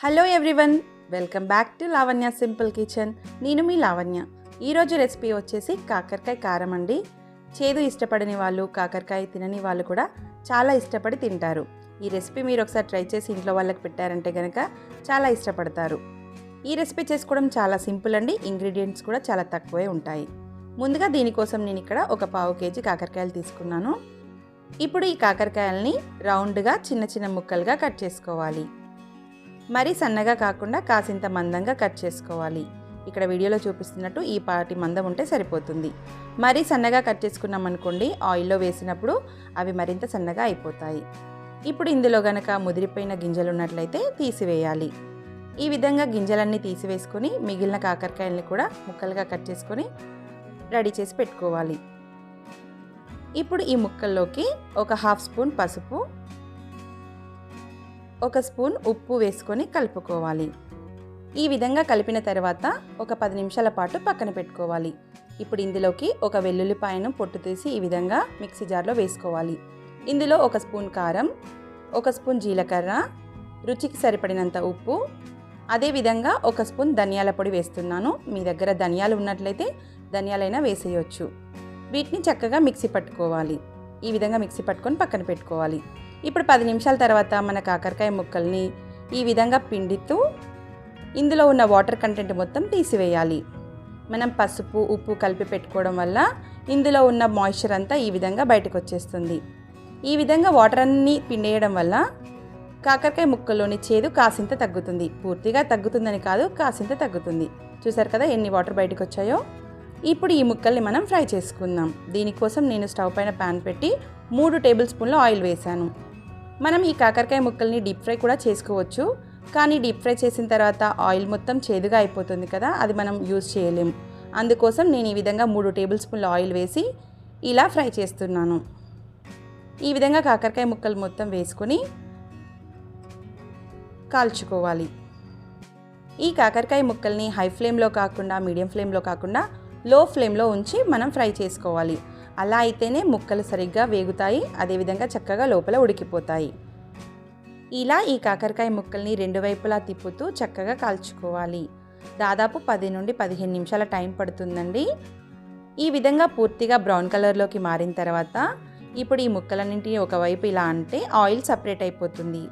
Hello everyone, welcome back to Lavanya'Simple kitchen. నేను మీ లావణ్య. ఈరోజు recipe వచ్చేసి కాకరకాయ కారం అండి. చేదు ఇష్టపడని వాళ్ళు, కాకరకాయ తినని వాళ్ళు కూడా చాలా ఇష్టపడి తింటారు. ఈ రెసిపీ మీరు ఒకసారి ట్రై చేసి ఇంట్లో వాళ్ళకి పెట్టారంటే కనుక చాలా ఇష్టపడతారు. ఈ రెసిపీ చేసుకోవడం చాలా సింపుల్ అండి. ఇంగ్రీడియంట్స్ కూడా చాలా తక్కువే ఉంటాయి. ముందుగా దీనికోసం నేను ఇక్కడ ఒక 1/2 కేజీ కాకరకాయలు తీసుకున్నాను. ఇప్పుడు ఈ కాకరకాయలని రౌండ్గా చిన్న చిన్న ముక్కలుగా కట్ చేసుకోవాలి. మరీ సన్నగా కాకుండా కాసింత మందంగా కట్ చేసుకోవాలి. ఇక్కడ వీడియోలో చూపిస్తున్నట్టు ఈ పాటి మందం ఉంటే సరిపోతుంది. మరీ సన్నగా కట్ చేసుకున్నాం అనుకోండి, ఆయిల్లో వేసినప్పుడు అవి మరింత సన్నగా అయిపోతాయి. ఇప్పుడు ఇందులో గనక ముదిరిపోయిన గింజలు ఉన్నట్లయితే తీసివేయాలి. ఈ విధంగా గింజలన్నీ తీసివేసుకొని మిగిలిన కాకరకాయలని కూడా ముక్కలుగా కట్ చేసుకొని రెడీ చేసి పెట్టుకోవాలి. ఇప్పుడు ఈ ముక్కల్లోకి ఒక 1/2 స్పూన్ పసుపు, 1 స్పూన్ ఉప్పు వేసుకొని కలుపుకోవాలి. ఈ విధంగా కలిపిన తర్వాత ఒక 10 నిమిషాల పాటు పక్కన పెట్టుకోవాలి. ఇప్పుడు ఇందులోకి ఒక వెల్లుల్లిపాయను పొట్టు తీసి ఈ విధంగా మిక్సీ జార్లో వేసుకోవాలి. ఇందులో 1 స్పూన్ కారం, 1 స్పూన్ జీలకర్ర, రుచికి సరిపడినంత ఉప్పు, అదేవిధంగా 1 స్పూన్ ధనియాల పొడి వేస్తున్నాను. మీ దగ్గర ధనియాలు ఉన్నట్లయితే ధనియాలైనా వేసేయచ్చు. వీటిని చక్కగా మిక్సీ పట్టుకోవాలి. ఈ విధంగా మిక్సీ పట్టుకొని పక్కన పెట్టుకోవాలి. ఇప్పుడు 10 నిమిషాల తర్వాత మన కాకరకాయ ముక్కల్ని ఈ విధంగా పిండితూ ఇందులో ఉన్న వాటర్ కంటెంట్ మొత్తం తీసివేయాలి. మనం పసుపు, ఉప్పు కలిపి పెట్టుకోవడం వల్ల ఇందులో ఉన్న మాయిశ్చర్ అంతా ఈ విధంగా బయటకు వచ్చేస్తుంది. ఈ విధంగా వాటర్ అన్నీ పిండేయడం వల్ల కాకరకాయ ముక్కల్లోని చేదు కాసింత తగ్గుతుంది. పూర్తిగా తగ్గుతుందని కాదు, కాసింత తగ్గుతుంది. చూసారు కదా ఎన్ని వాటర్ బయటకు వచ్చాయో. ఇప్పుడు ఈ ముక్కల్ని మనం ఫ్రై చేసుకుందాం. దీనికోసం నేను స్టవ్ పైన ప్యాన్ పెట్టి 3 టేబుల్ స్పూన్ల ఆయిల్ వేశాను. మనం ఈ కాకరకాయ ముక్కల్ని డీప్ ఫ్రై కూడా చేసుకోవచ్చు. కానీ డీప్ ఫ్రై చేసిన తర్వాత ఆయిల్ మొత్తం చేదుగా అయిపోతుంది కదా, అది మనం యూజ్ చేయలేం. అందుకోసం నేను ఈ విధంగా 3 టేబుల్ స్పూన్ల ఆయిల్ వేసి ఇలా ఫ్రై చేస్తున్నాను. ఈ విధంగా కాకరకాయ ముక్కలు మొత్తం వేసుకొని కాల్చుకోవాలి. ఈ కాకరకాయ ముక్కల్ని హై ఫ్లేమ్లో కాకుండా, మీడియం ఫ్లేమ్లో కాకుండా లో ఫ్లేమ్లో ఉంచి మనం ఫ్రై చేసుకోవాలి. అలా అయితేనే ముక్కలు సరిగ్గా వేగుతాయి, అదేవిధంగా చక్కగా లోపల ఉడికిపోతాయి. ఇలా ఈ కాకరకాయ ముక్కల్ని 2 వైపులా తిప్పుతూ చక్కగా కాల్చుకోవాలి. దాదాపు 10 నుండి 15 నిమిషాల టైం పడుతుందండి. ఈ విధంగా పూర్తిగా బ్రౌన్ కలర్లోకి మారిన తర్వాత ఇప్పుడు ఈ ముక్కలన్నింటినీ ఒకవైపు ఇలా అంటే ఆయిల్ సపరేట్ అయిపోతుంది.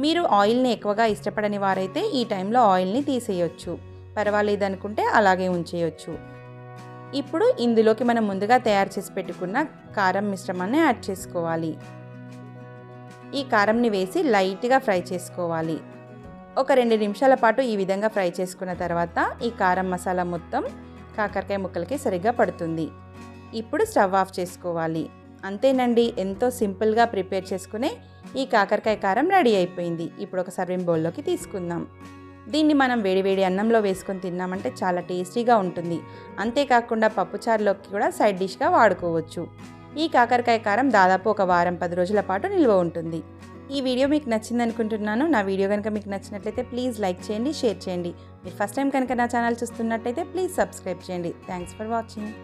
మీరు ఆయిల్ని ఎక్కువగా ఇష్టపడని వారైతే ఈ టైంలో ఆయిల్ని తీసేయొచ్చు. పర్వాలేదనుకుంటే అలాగే ఉంచేయొచ్చు. ఇప్పుడు ఇందులోకి మనం ముందుగా తయారు చేసి పెట్టుకున్న కారం మిశ్రమాన్ని యాడ్ చేసుకోవాలి. ఈ కారంని వేసి లైట్గా ఫ్రై చేసుకోవాలి. ఒక 2 నిమిషాల పాటు ఈ విధంగా ఫ్రై చేసుకున్న తర్వాత ఈ కారం మసాలా మొత్తం కాకరకాయ ముక్కలకి సరిగ్గా పడుతుంది. ఇప్పుడు స్టవ్ ఆఫ్ చేసుకోవాలి. అంతేనండి, ఎంతో సింపుల్గా ప్రిపేర్ చేసుకునే ఈ కాకరకాయ కారం రెడీ అయిపోయింది. ఇప్పుడు ఒక సర్వింగ్ బౌల్లోకి తీసుకుందాం. దీన్ని మనం వేడివేడి అన్నంలో వేసుకొని తిన్నామంటే చాలా టేస్టీగా ఉంటుంది. అంతేకాకుండా పప్పుచారులోకి కూడా సైడ్ డిష్గా వాడుకోవచ్చు. ఈ కాకరకాయ కారం దాదాపు ఒక వారం 10 రోజుల పాటు నిల్వ ఉంటుంది. ఈ వీడియో మీకు నచ్చింది అనుకుంటున్నాను. నా వీడియో కనుక మీకు నచ్చినట్లయితే ప్లీజ్ లైక్ చేయండి, షేర్ చేయండి. మీరు ఫస్ట్ టైం కనుక నా ఛానల్ చూస్తున్నట్టయితే ప్లీజ్ సబ్స్క్రైబ్ చేయండి. Thanks for watching.